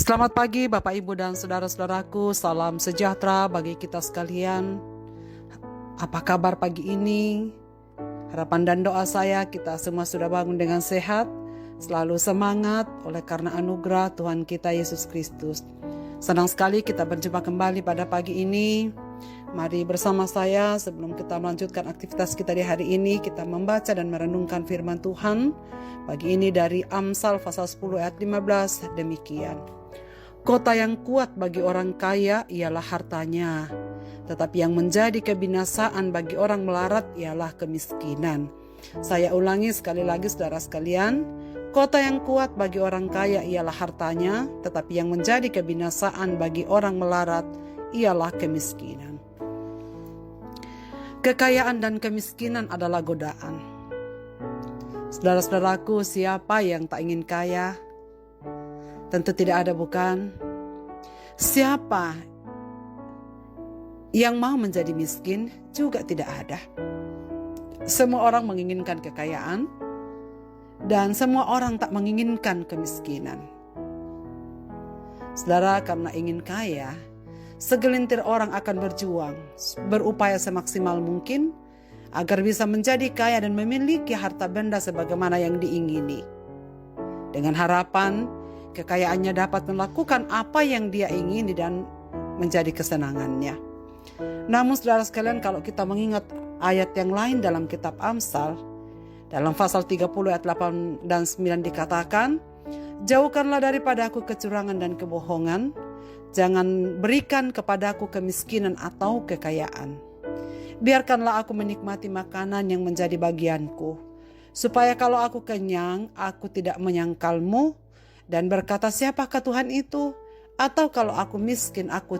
Selamat pagi Bapak Ibu dan saudara-saudaraku, salam sejahtera bagi kita sekalian. Apa kabar pagi ini? Harapan dan doa saya kita semua sudah bangun dengan sehat, selalu semangat oleh karena anugerah Tuhan kita Yesus Kristus. Senang sekali kita berjumpa kembali pada pagi ini. Mari bersama saya sebelum kita melanjutkan aktivitas kita di hari ini, kita membaca dan merenungkan firman Tuhan. Pagi ini dari Amsal pasal 10 ayat 15 demikian. Kota yang kuat bagi orang kaya ialah hartanya, tetapi yang menjadi kebinasaan bagi orang melarat ialah kemiskinan. Saya ulangi sekali lagi saudara sekalian, kota yang kuat bagi orang kaya ialah hartanya, tetapi yang menjadi kebinasaan bagi orang melarat ialah kemiskinan. Kekayaan dan kemiskinan adalah godaan. Saudara-saudaraku, siapa yang tak ingin kaya? Tentu tidak ada, bukan? Siapa yang mau menjadi miskin? Juga tidak ada. Semua orang menginginkan kekayaan dan semua orang tak menginginkan kemiskinan. Saudara, karena ingin kaya, segelintir orang akan berjuang, berupaya semaksimal mungkin agar bisa menjadi kaya dan memiliki harta benda sebagaimana yang diingini. Dengan harapan kekayaannya dapat melakukan apa yang dia ingini dan menjadi kesenangannya. Namun saudara sekalian, kalau kita mengingat ayat yang lain dalam kitab Amsal, dalam pasal 30 ayat 8 dan 9 dikatakan, jauhkanlah daripadaku kecurangan dan kebohongan, jangan berikan kepadaku kemiskinan atau kekayaan. Biarkanlah aku menikmati makanan yang menjadi bagianku, supaya kalau aku kenyang, aku tidak menyangkalmu, dan berkata siapakah Tuhan itu? Atau kalau aku miskin, aku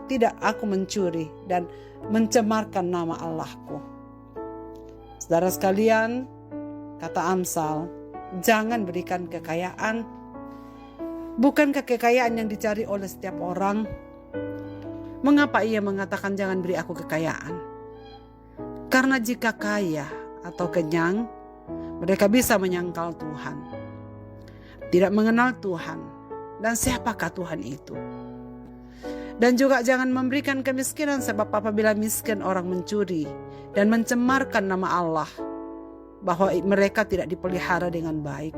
mencuri dan mencemarkan nama Allahku. Saudara sekalian, kata Amsal, jangan berikan kekayaan. Bukankah kekayaan yang dicari oleh setiap orang? Mengapa ia mengatakan jangan beri aku kekayaan? Karena jika kaya atau kenyang, mereka bisa menyangkal Tuhan, tidak mengenal Tuhan, dan siapakah Tuhan itu. Dan juga jangan memberikan kemiskinan, sebab apabila miskin orang mencuri dan mencemarkan nama Allah, bahwa mereka tidak dipelihara dengan baik.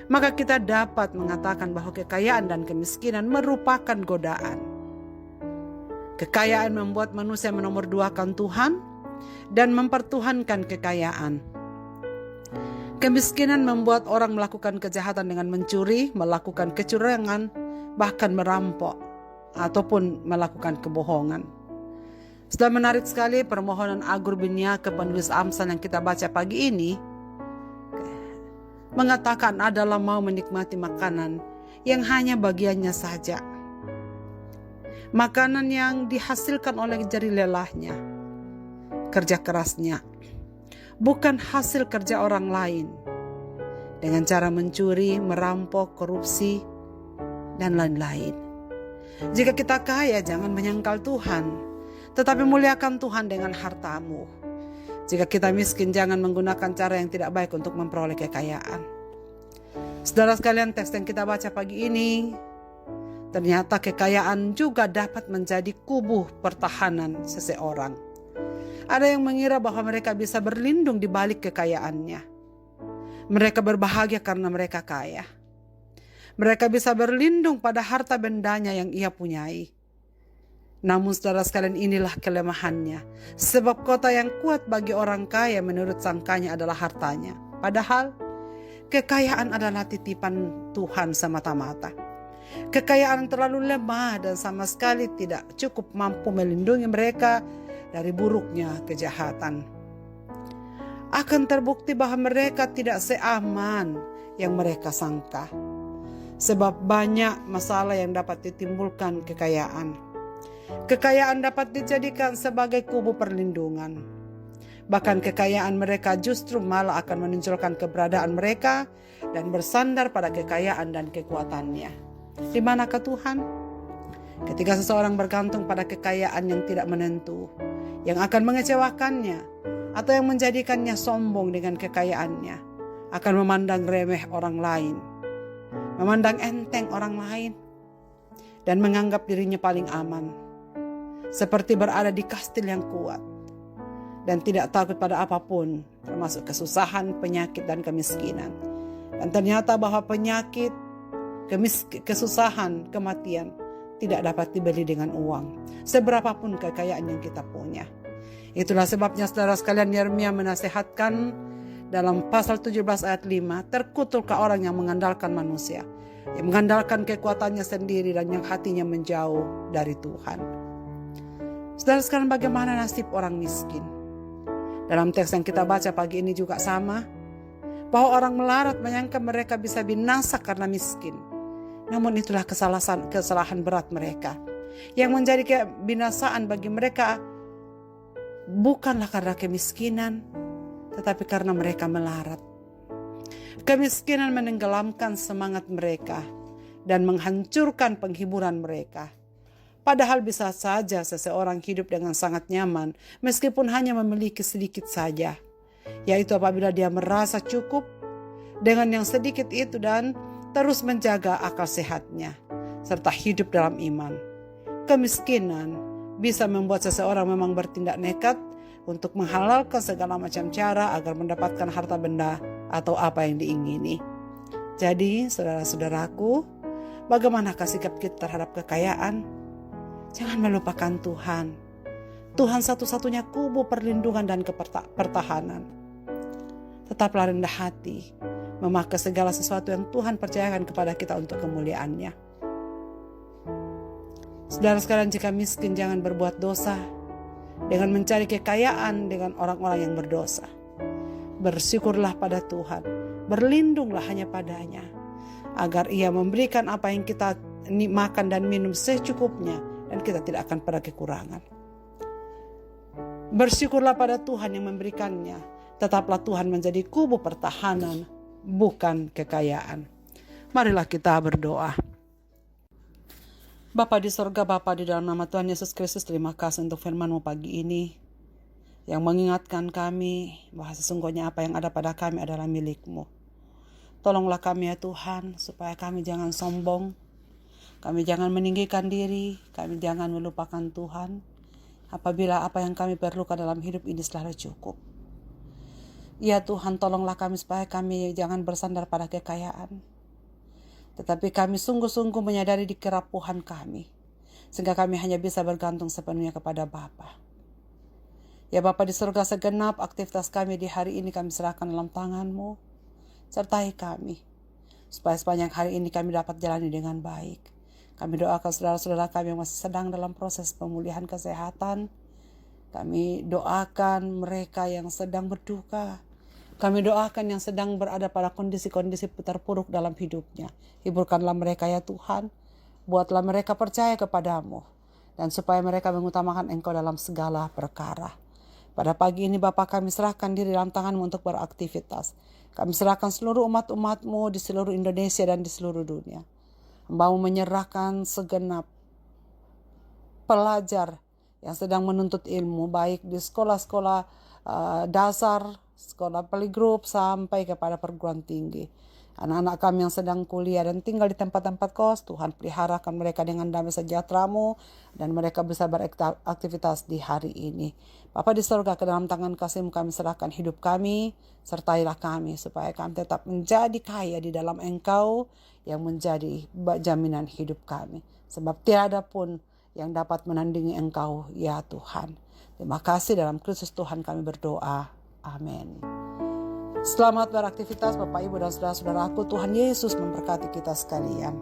Maka kita dapat mengatakan bahwa kekayaan dan kemiskinan merupakan godaan. Kekayaan membuat manusia menomorduakan Tuhan dan mempertuhankan kekayaan. Kemiskinan membuat orang melakukan kejahatan dengan mencuri, melakukan kecurangan, bahkan merampok, ataupun melakukan kebohongan. Sudah menarik sekali permohonan Agur bin Yakub, penulis Amsal yang kita baca pagi ini, mengatakan adalah mau menikmati makanan yang hanya bagiannya saja. Makanan yang dihasilkan oleh jari lelahnya, kerja kerasnya, bukan hasil kerja orang lain, dengan cara mencuri, merampok, korupsi, dan lain-lain. Jika kita kaya, jangan menyangkal Tuhan, tetapi muliakan Tuhan dengan hartamu. Jika kita miskin, jangan menggunakan cara yang tidak baik untuk memperoleh kekayaan. Saudara sekalian, teks yang kita baca pagi ini, ternyata kekayaan juga dapat menjadi kubu pertahanan seseorang. Ada yang mengira bahwa mereka bisa berlindung di balik kekayaannya. Mereka berbahagia karena mereka kaya. Mereka bisa berlindung pada harta bendanya yang ia punyai. Namun saudara sekalian, inilah kelemahannya. Sebab kota yang kuat bagi orang kaya menurut sangkanya adalah hartanya. Padahal kekayaan adalah titipan Tuhan semata-mata. Kekayaan terlalu lemah dan sama sekali tidak cukup mampu melindungi mereka dari buruknya kejahatan. Akan terbukti bahwa mereka tidak seaman yang mereka sangka. Sebab banyak masalah yang dapat ditimbulkan kekayaan. Kekayaan dapat dijadikan sebagai kubu perlindungan. Bahkan kekayaan mereka justru malah akan menunjukkan keberadaan mereka dan bersandar pada kekayaan dan kekuatannya. Di manakah Tuhan? Ketika seseorang bergantung pada kekayaan yang tidak menentu, yang akan mengecewakannya, atau yang menjadikannya sombong dengan kekayaannya, akan memandang remeh orang lain, memandang enteng orang lain, dan menganggap dirinya paling aman, seperti berada di kastil yang kuat dan tidak takut pada apapun, termasuk kesusahan, penyakit, dan kemiskinan. Dan ternyata bahwa penyakit, kesusahan, kematian tidak dapat dibeli dengan uang, seberapapun kekayaan yang kita punya. Itulah sebabnya saudara sekalian, Yeremia menasihatkan dalam pasal 17 ayat 5, terkutuklah orang yang mengandalkan manusia, yang mengandalkan kekuatannya sendiri dan yang hatinya menjauh dari Tuhan. Saudara sekalian, bagaimana nasib orang miskin? Dalam teks yang kita baca pagi ini juga sama, bahwa orang melarat menyangka mereka bisa binasa karena miskin. Namun itulah kesalahan berat mereka. Yang menjadi kebinasaan bagi mereka bukanlah karena kemiskinan, tetapi karena mereka melarat. Kemiskinan menenggelamkan semangat mereka dan menghancurkan penghiburan mereka. Padahal bisa saja seseorang hidup dengan sangat nyaman meskipun hanya memiliki sedikit saja, yaitu apabila dia merasa cukup dengan yang sedikit itu dan terus menjaga akal sehatnya serta hidup dalam iman. Kemiskinan bisa membuat seseorang memang bertindak nekat untuk menghalalkan segala macam cara agar mendapatkan harta benda atau apa yang diingini. Jadi, saudara-saudaraku, bagaimanakah sikap kita terhadap kekayaan? Jangan melupakan Tuhan. Tuhan satu-satunya kubu perlindungan dan pertahanan. Tetaplah rendah hati, memakai segala sesuatu yang Tuhan percayakan kepada kita untuk kemuliaan-Nya. Saudara sekalian, jika miskin jangan berbuat dosa dengan mencari kekayaan dengan orang-orang yang berdosa. Bersyukurlah pada Tuhan, berlindunglah hanya padanya, agar Ia memberikan apa yang kita makan dan minum secukupnya, dan kita tidak akan pernah kekurangan. Bersyukurlah pada Tuhan yang memberikannya, tetaplah Tuhan menjadi kubu pertahanan, bukan kekayaan. Marilah kita berdoa. Bapa di sorga, Bapa di dalam nama Tuhan Yesus Kristus, terima kasih untuk firman-Mu pagi ini yang mengingatkan kami bahwa sesungguhnya apa yang ada pada kami adalah milik-Mu. Tolonglah kami ya Tuhan, supaya kami jangan sombong, kami jangan meninggikan diri, kami jangan melupakan Tuhan, apabila apa yang kami perlukan dalam hidup ini selalu cukup. Ya Tuhan, tolonglah kami supaya kami jangan bersandar pada kekayaan, tetapi kami sungguh-sungguh menyadari di kerapuhan kami, sehingga kami hanya bisa bergantung sepenuhnya kepada Bapa. Ya Bapa di surga, segenap aktivitas kami di hari ini kami serahkan dalam tangan-Mu. Sertai kami, supaya sepanjang hari ini kami dapat jalani dengan baik. Kami doakan saudara-saudara kami yang masih sedang dalam proses pemulihan kesehatan. Kami doakan mereka yang sedang berduka. Kami doakan yang sedang berada pada kondisi-kondisi terpuruk dalam hidupnya. Hiburkanlah mereka ya Tuhan. Buatlah mereka percaya kepadamu. Dan supaya mereka mengutamakan Engkau dalam segala perkara. Pada pagi ini Bapa, kami serahkan diri dalam tangan-Mu untuk beraktivitas. Kami serahkan seluruh umat-umat-Mu di seluruh Indonesia dan di seluruh dunia. Hamba-Mu menyerahkan segenap pelajar yang sedang menuntut ilmu, baik di sekolah-sekolah dasar, sekolah playgroup, sampai kepada perguruan tinggi. Anak-anak kami yang sedang kuliah dan tinggal di tempat-tempat kos, Tuhan peliharakan mereka dengan damai sejahtera-Mu, dan mereka bisa beraktivitas di hari ini. Bapa di surga, ke dalam tangan kasih-Mu kami serahkan hidup kami, sertailah kami supaya kami tetap menjadi kaya di dalam Engkau yang menjadi jaminan hidup kami. Sebab tiada pun yang dapat menandingi Engkau ya Tuhan. Terima kasih, dalam Kristus Tuhan kami berdoa. Amin. Selamat beraktivitas Bapak Ibu dan saudara-saudaraku. Tuhan Yesus memberkati kita sekalian.